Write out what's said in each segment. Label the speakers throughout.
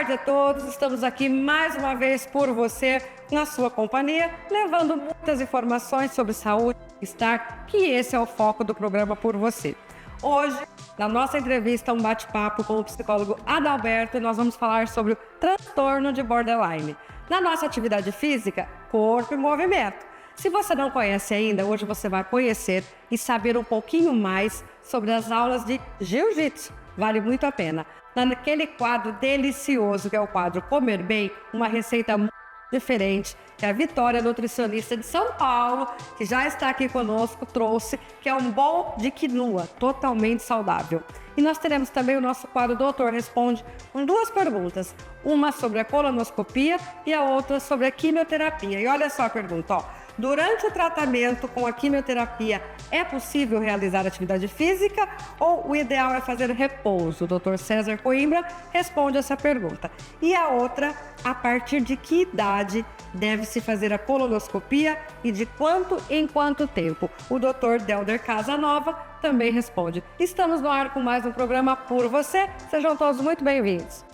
Speaker 1: tarde a todos, estamos aqui mais uma vez por você, na sua companhia, levando muitas informações sobre saúde e bem-estar, que esse é o foco do programa Por Você. Hoje, na nossa entrevista, um bate-papo com o psicólogo Adalberto, nós vamos falar sobre o transtorno de borderline. Na nossa atividade física, corpo e movimento. Se você não conhece ainda, hoje você vai conhecer e saber um pouquinho mais sobre as aulas de jiu-jitsu. Vale muito a pena. Naquele quadro delicioso que é o quadro Comer Bem, uma receita muito diferente que a Vitória, nutricionista de São Paulo, que já está aqui conosco, trouxe, que é um bowl de quinoa, totalmente saudável. E nós teremos também o nosso quadro Doutor Responde, com duas perguntas, uma sobre a colonoscopia e a outra sobre a quimioterapia. E olha só a pergunta, ó. Durante o tratamento com a quimioterapia, é possível realizar atividade física ou o ideal é fazer repouso? O Dr. César Coimbra responde essa pergunta. E a outra, a partir de que idade deve-se fazer a colonoscopia e de quanto em quanto tempo? O Dr. Delder Casanova também responde. Estamos no ar com mais um programa Por Você. Sejam todos muito bem-vindos.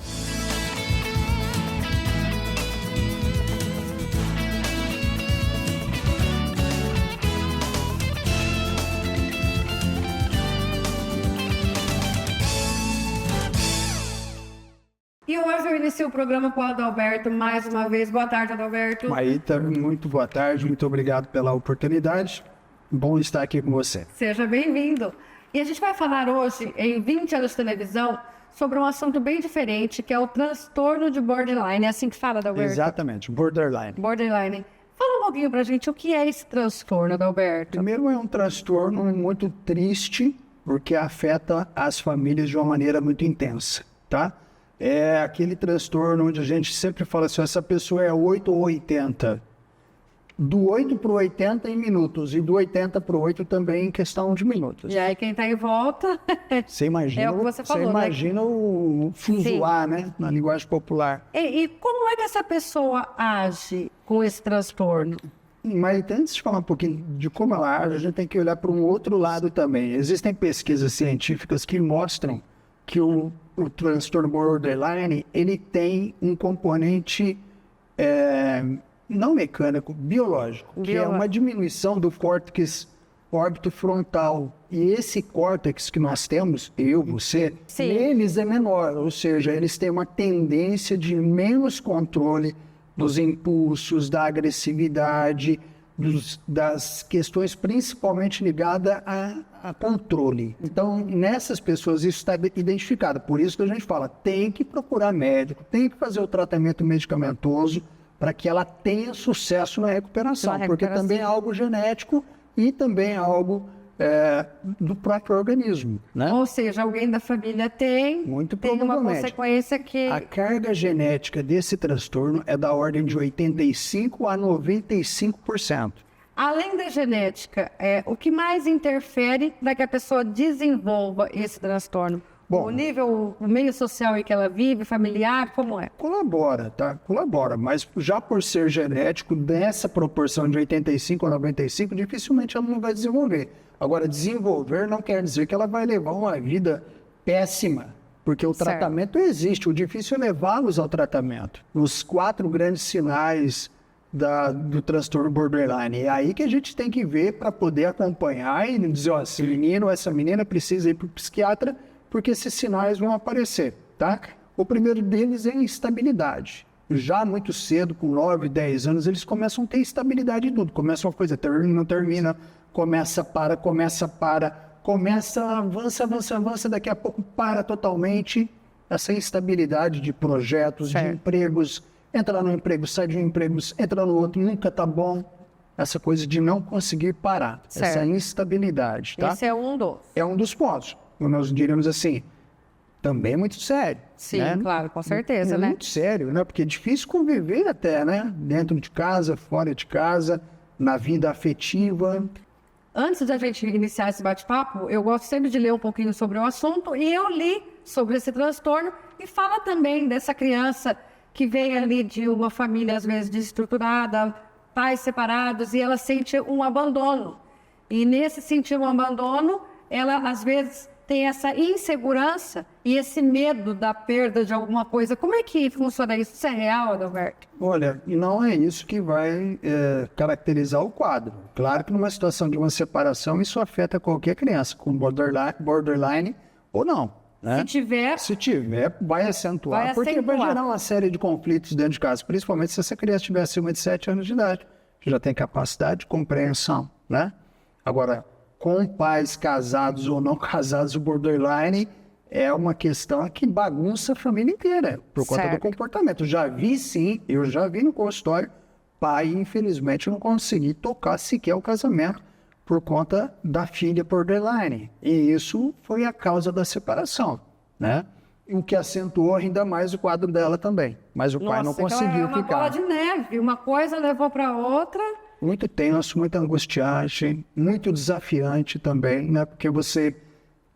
Speaker 1: E hoje eu inicio o programa com o Adalberto mais uma vez. Boa tarde, Adalberto.
Speaker 2: Maíta, muito boa tarde, muito obrigado pela oportunidade. Bom estar aqui com você.
Speaker 1: Seja bem-vindo. E a gente vai falar hoje, em 20 anos de televisão, sobre um assunto bem diferente, que é o transtorno de borderline. É assim que fala, Adalberto?
Speaker 2: Exatamente, borderline.
Speaker 1: Borderline. Fala um pouquinho pra gente o que é esse transtorno, Adalberto.
Speaker 2: Primeiro, é um transtorno muito triste, porque afeta as famílias de uma maneira muito intensa, tá? É aquele transtorno onde a gente sempre fala assim, essa pessoa é 8 ou 80. Do 8 para o 80 em minutos e do 80 para o 8 também em questão de minutos.
Speaker 1: E aí quem tá em volta...
Speaker 2: Você imagina,
Speaker 1: é o que você falou,
Speaker 2: você imagina, né? O fuzuar, né? Na linguagem popular.
Speaker 1: E como é que essa pessoa age com esse transtorno?
Speaker 2: Mas antes de falar um pouquinho de como ela age, a gente tem que olhar para um outro lado também. Existem pesquisas científicas que mostram que o transtorno borderline, ele tem um componente não mecânico, biológico, que é uma diminuição do córtex órbito frontal. E esse córtex que nós temos, eu, você, neles é menor, ou seja, eles têm uma tendência de menos controle dos impulsos, da agressividade, das questões principalmente ligadas a controle. Então, nessas pessoas isso está identificado. Por isso que a gente fala, tem que procurar médico, tem que fazer o tratamento medicamentoso para que ela tenha sucesso na recuperação, porque também é algo genético e também é algo do próprio organismo, né?
Speaker 1: Ou seja, alguém da família tem uma consequência que...
Speaker 2: A carga genética desse transtorno é da ordem de 85% a 95%.
Speaker 1: Além da genética, o que mais interfere para que a pessoa desenvolva esse transtorno? Bom, o nível, o meio social em que ela vive, familiar, como é?
Speaker 2: Colabora, tá? Colabora, mas já por ser genético, dessa proporção de 85 a 95, dificilmente ela não vai desenvolver. Agora, desenvolver não quer dizer que ela vai levar uma vida péssima, porque o tratamento existe, o difícil é levá-los ao tratamento. Os 4 grandes sinais do transtorno borderline, é aí que a gente tem que ver para poder acompanhar e dizer, ó, esse menino, essa menina precisa ir para o psiquiatra, porque esses sinais vão aparecer, tá? O primeiro deles é a instabilidade. Já muito cedo, com 9, 10 anos, eles começam a ter instabilidade em tudo. Começa uma coisa, não termina, começa, avança, daqui a pouco para totalmente. Essa instabilidade de projetos, de empregos, entra no emprego, sai de um emprego, entra no outro, nunca tá bom. Essa coisa de não conseguir parar, essa instabilidade, tá?
Speaker 1: Esse é um dos.
Speaker 2: É um dos pontos. Nós diríamos assim, também é muito sério.
Speaker 1: Sim,
Speaker 2: né?
Speaker 1: Claro, com certeza, né?
Speaker 2: Muito sério, né? Porque é difícil conviver até, né? Dentro de casa, fora de casa, na vida afetiva.
Speaker 1: Antes da gente iniciar esse bate-papo, eu gosto sempre de ler um pouquinho sobre o assunto, e eu li sobre esse transtorno, e fala também dessa criança que vem ali de uma família, às vezes, desestruturada, pais separados, e ela sente um abandono. E nesse sentir um abandono, ela, às vezes, tem essa insegurança e esse medo da perda de alguma coisa. Como é que funciona isso? Isso é real, Adalberto?
Speaker 2: Olha, e não é isso que vai caracterizar o quadro. Claro que numa situação de uma separação, isso afeta qualquer criança, com borderline ou não. Né?
Speaker 1: Se tiver,
Speaker 2: vai acentuar, porque vai gerar uma série de conflitos dentro de casa, principalmente se essa criança tiver acima de 7 anos de idade, que já tem capacidade de compreensão, né? Agora, com pais casados ou não casados, o borderline é uma questão que bagunça a família inteira, por conta do comportamento. Eu já vi no consultório, pai, infelizmente, não conseguir tocar sequer o casamento por conta da filha borderline. E isso foi a causa da separação, né? O que acentuou ainda mais o quadro dela também. Mas o pai não conseguiu ficar.
Speaker 1: É uma bola de neve, uma coisa levou para outra.
Speaker 2: Muito tenso, muito angustiante, muito desafiante também, né? Porque você,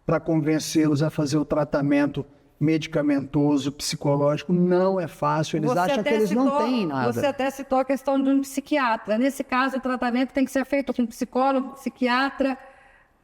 Speaker 2: para convencê-los a fazer o tratamento medicamentoso, psicológico, não é fácil. Eles acham que eles não têm nada.
Speaker 1: Você até citou a questão de um psiquiatra. Nesse caso, o tratamento tem que ser feito com psicólogo, psiquiatra,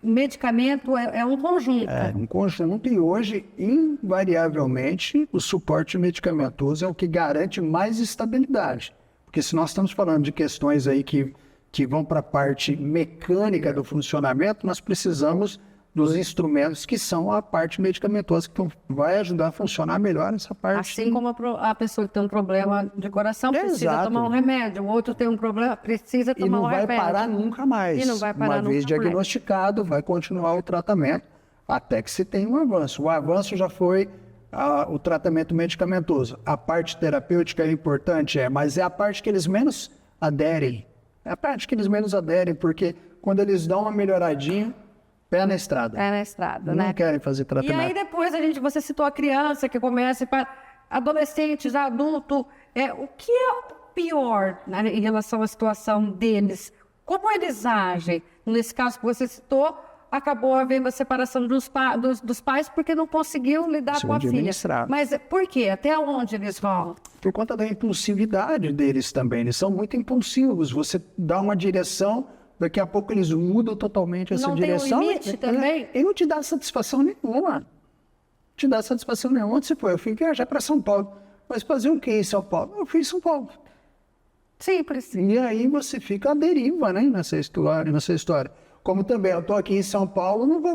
Speaker 1: medicamento, é um conjunto.
Speaker 2: É um conjunto e hoje, invariavelmente, o suporte medicamentoso é o que garante mais estabilidade. Porque se nós estamos falando de questões aí que vão para a parte mecânica do funcionamento, nós precisamos dos instrumentos que são a parte medicamentosa, que vai ajudar a funcionar melhor essa parte.
Speaker 1: Assim como a pessoa que tem um problema de coração precisa tomar um remédio, o outro tem um problema, precisa tomar um remédio.
Speaker 2: E não vai parar nunca mais. Uma vez diagnosticado, vai continuar o tratamento até que se tenha um avanço. O avanço já foi o tratamento medicamentoso. A parte terapêutica é importante, mas é a parte que eles menos aderem. É a parte que eles menos aderem, porque quando eles dão uma melhoradinha, pé na estrada.
Speaker 1: Pé na estrada, né?
Speaker 2: Não querem fazer tratamento.
Speaker 1: E aí depois você citou a criança que começa para adolescentes, adulto. O que é o pior, né, em relação à situação deles? Como eles agem? Nesse caso que você citou, acabou havendo a separação dos pais porque não conseguiu lidar com a filha. Mas por quê? Até onde eles vão?
Speaker 2: Por conta da impulsividade deles também. Eles são muito impulsivos. Você dá uma direção, daqui a pouco eles mudam totalmente essa direção.
Speaker 1: Não tem limite também?
Speaker 2: E não te dá satisfação nenhuma. Não te dá satisfação nenhuma. Onde você foi? Eu fui viajar para São Paulo. Mas fazer o que em São Paulo? Eu fui em São Paulo.
Speaker 1: Simples.
Speaker 2: E aí você fica à deriva, né, nessa história. Como também, eu estou aqui em São Paulo, não vou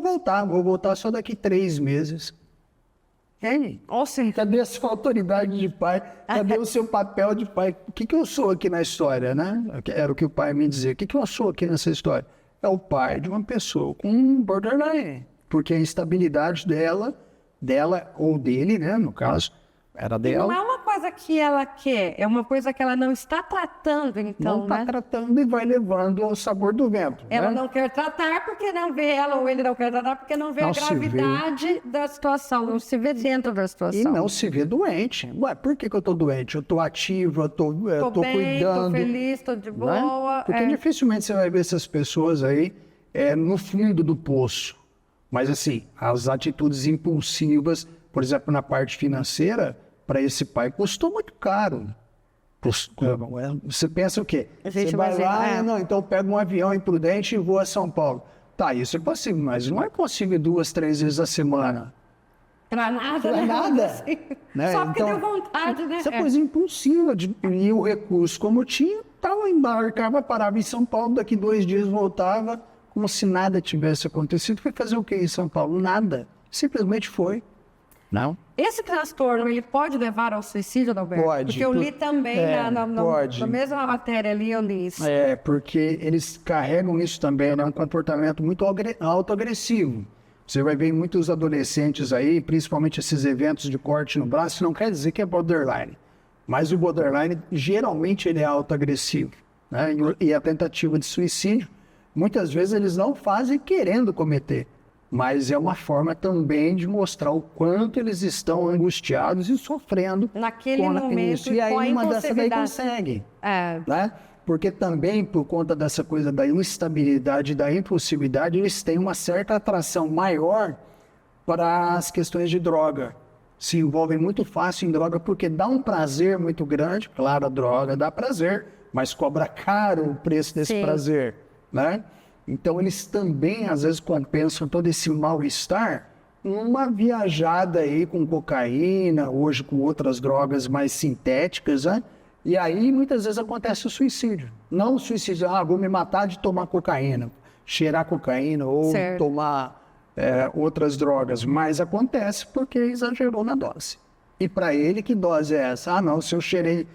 Speaker 2: voltar só daqui 3 meses.
Speaker 1: Ou seja,
Speaker 2: cadê a sua autoridade de pai? Cadê o seu papel de pai? O que eu sou aqui na história, né? Era o que o pai me dizia. O que eu sou aqui nessa história? É o pai de uma pessoa com borderline. Porque a instabilidade dela ou dele, né, no caso, era dela.
Speaker 1: Não é uma coisa que ela quer, é uma coisa que ela não está tratando, então,
Speaker 2: não está tratando e vai levando ao sabor do vento.
Speaker 1: Ela não quer tratar porque não vê ela, ou ele não quer tratar porque não vê a gravidade da situação, não se vê dentro da situação.
Speaker 2: E não se vê doente. Ué, por que eu estou doente? Eu estou ativo, eu estou cuidando.
Speaker 1: Estou feliz, estou de boa.
Speaker 2: Né? Porque dificilmente você vai ver essas pessoas aí no fundo do poço. Mas assim, as atitudes impulsivas, por exemplo, na parte financeira, para esse pai custou muito caro. Você pensa o quê? Você vai lá, então pega um avião imprudente e voa a São Paulo. Tá, isso é possível, mas não é possível 2, 3 vezes a semana.
Speaker 1: Para nada,
Speaker 2: pra nada.
Speaker 1: Assim.
Speaker 2: Né?
Speaker 1: Só porque deu vontade, né?
Speaker 2: Essa coisa impulsiva. E o recurso, como tinha, embarcava, parava em São Paulo, daqui 2 dias voltava, como se nada tivesse acontecido. Foi fazer o quê em São Paulo? Nada. Simplesmente foi. Não?
Speaker 1: Esse transtorno, ele pode levar ao suicídio, Adalberto?
Speaker 2: Pode.
Speaker 1: Porque eu li também na mesma matéria ali, eu li isso.
Speaker 2: Porque eles carregam isso também, né? Um comportamento muito autoagressivo. Você vai ver muitos adolescentes aí, principalmente esses eventos de corte no braço, não quer dizer que é borderline. Mas o borderline, geralmente, ele é autoagressivo. Né? E a tentativa de suicídio, muitas vezes eles não fazem querendo cometer. Mas é uma forma também de mostrar o quanto eles estão angustiados e sofrendo
Speaker 1: naquele momento.
Speaker 2: E aí uma dessa daí consegue. Né? Porque também, por conta dessa coisa da instabilidade e da impulsividade, eles têm uma certa atração maior para as questões de droga. Se envolvem muito fácil em droga porque dá um prazer muito grande. Claro, a droga dá prazer, mas cobra caro o preço desse prazer. Né? Então, eles também, às vezes, compensam todo esse mal-estar uma viajada aí com cocaína, hoje com outras drogas mais sintéticas, né? E aí muitas vezes acontece o suicídio. Não o suicídio, vou me matar de tomar cocaína, cheirar cocaína ou tomar outras drogas, mas acontece porque exagerou na dose. E para ele, que dose é essa? Não, se eu cheirei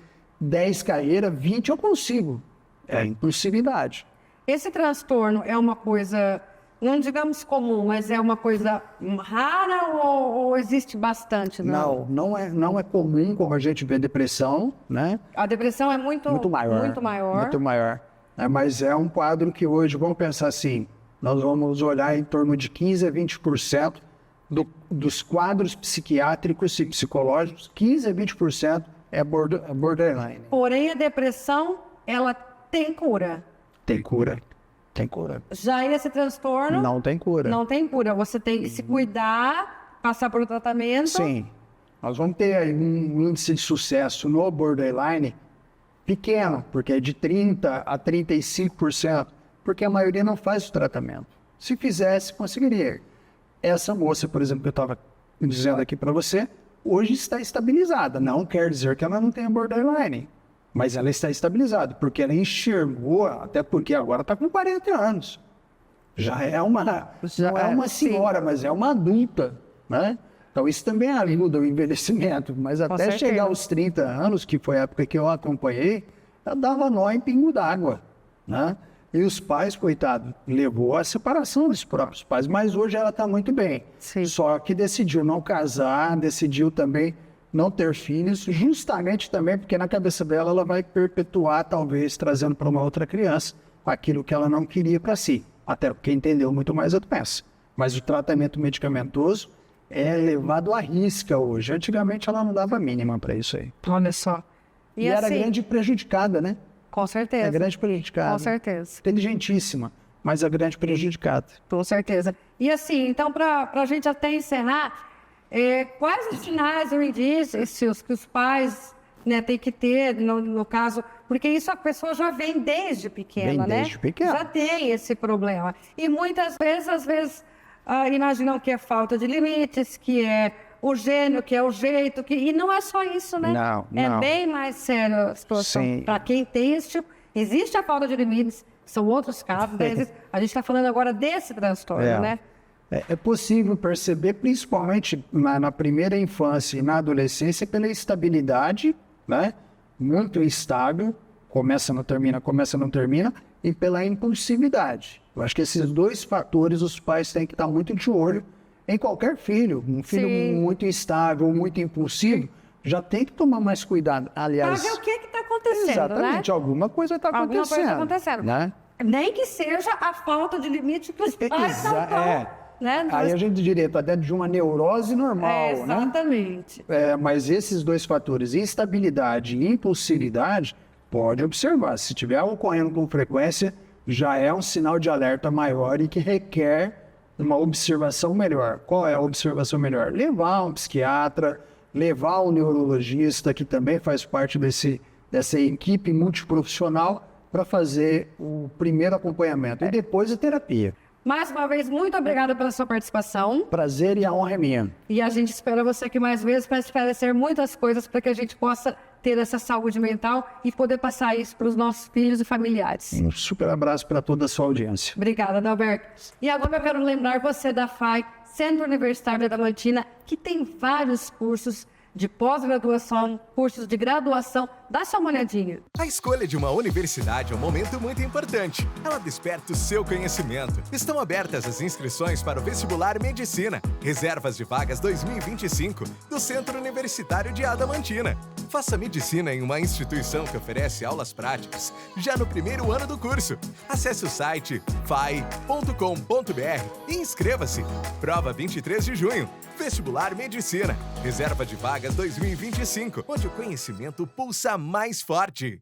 Speaker 2: 10 carreiras, 20 eu consigo. É impulsividade.
Speaker 1: Esse transtorno é uma coisa, não digamos comum, mas é uma coisa rara ou existe bastante?
Speaker 2: Não é comum como a gente vê depressão, né?
Speaker 1: A depressão é muito maior.
Speaker 2: Muito maior. Mas é um quadro que hoje, vamos pensar assim, nós vamos olhar em torno de 15 a 20% dos quadros psiquiátricos e psicológicos, 15 a 20% é borderline.
Speaker 1: Porém, a depressão, ela tem cura.
Speaker 2: Tem cura. Tem cura.
Speaker 1: Já esse transtorno...
Speaker 2: Não tem cura.
Speaker 1: Não tem cura. Você tem que se cuidar, passar por um tratamento.
Speaker 2: Sim. Nós vamos ter aí um índice de sucesso no borderline pequeno, porque é de 30% a 35%, porque a maioria não faz o tratamento. Se fizesse, conseguiria. Essa moça, por exemplo, que eu estava dizendo aqui para você, hoje está estabilizada. Não quer dizer que ela não tenha borderline. Mas ela está estabilizada, porque ela enxergou, até porque agora está com 40 anos. Já é uma, não é uma senhora, mas é uma adulta, né? Então isso também ajuda o envelhecimento, mas até chegar aos 30 anos, que foi a época que eu acompanhei, ela dava nó em pingo d'água, né? E os pais, coitado, levou a separação dos próprios pais, mas hoje ela está muito bem.
Speaker 1: Sim.
Speaker 2: Só que decidiu não casar, decidiu também não ter filhos, justamente também porque na cabeça dela ela vai perpetuar, talvez, trazendo para uma outra criança aquilo que ela não queria para si. Até porque entendeu muito mais a doença. Mas o tratamento medicamentoso é levado à risca hoje. Antigamente ela não dava mínima para isso aí.
Speaker 1: Olha só.
Speaker 2: E era grande prejudicada, né?
Speaker 1: Com certeza.
Speaker 2: É grande prejudicada.
Speaker 1: Com certeza.
Speaker 2: Inteligentíssima, mas a grande prejudicada.
Speaker 1: Com certeza. E assim, então, para a gente até encerrar, quais os sinais ou indícios que os pais, né, têm que ter, no caso, porque isso a pessoa já vem desde pequena, né?
Speaker 2: Desde pequena.
Speaker 1: Já tem esse problema. E muitas vezes, às vezes, imaginam que é falta de limites, que é o gênio, que é o jeito, e não é só isso, né?
Speaker 2: Não.
Speaker 1: É bem mais sério a situação. Para quem tem esse tipo, existe a falta de limites, são outros casos, né? A gente está falando agora desse transtorno, né?
Speaker 2: É possível perceber, principalmente na primeira infância e na adolescência, pela estabilidade, né? Muito instável, começa, não termina, e pela impulsividade. Eu acho que esses dois fatores os pais têm que estar muito de olho em qualquer filho. Um filho muito instável, muito impulsivo, já tem que tomar mais cuidado. Aliás,
Speaker 1: para ver o que está acontecendo,
Speaker 2: exatamente,
Speaker 1: né?
Speaker 2: Alguma coisa está acontecendo.
Speaker 1: Alguma coisa está acontecendo.
Speaker 2: Né?
Speaker 1: Nem que seja a falta de limite que os pais não estão... Né?
Speaker 2: Aí a gente diria até de uma neurose normal,
Speaker 1: exatamente.
Speaker 2: Né? Mas esses dois fatores, instabilidade e impulsividade, pode observar. Se estiver ocorrendo com frequência, já é um sinal de alerta maior e que requer uma observação melhor. Qual é a observação melhor? Levar um psiquiatra, levar um neurologista, que também faz parte dessa equipe multiprofissional, para fazer o primeiro acompanhamento e depois a terapia.
Speaker 1: Mais uma vez, muito obrigada pela sua participação.
Speaker 2: Prazer e a honra é minha.
Speaker 1: E a gente espera você aqui mais vezes para esclarecer muitas coisas para que a gente possa ter essa saúde mental e poder passar isso para os nossos filhos e familiares.
Speaker 2: Um super abraço para toda a sua audiência.
Speaker 1: Obrigada, Adalberto. E agora eu quero lembrar você da FAI, Centro Universitário de Adamantina, que tem vários cursos de pós-graduação, cursos de graduação. Dá só uma olhadinha.
Speaker 3: A escolha de uma universidade é um momento muito importante. Ela desperta o seu conhecimento. Estão abertas as inscrições para o vestibular Medicina. Reservas de vagas 2025 do Centro Universitário de Adamantina. Faça medicina em uma instituição que oferece aulas práticas já no primeiro ano do curso. Acesse o site fai.com.br e inscreva-se. Prova 23 de junho. Vestibular Medicina. Reserva de vagas 2025, onde o conhecimento pulsa mais forte.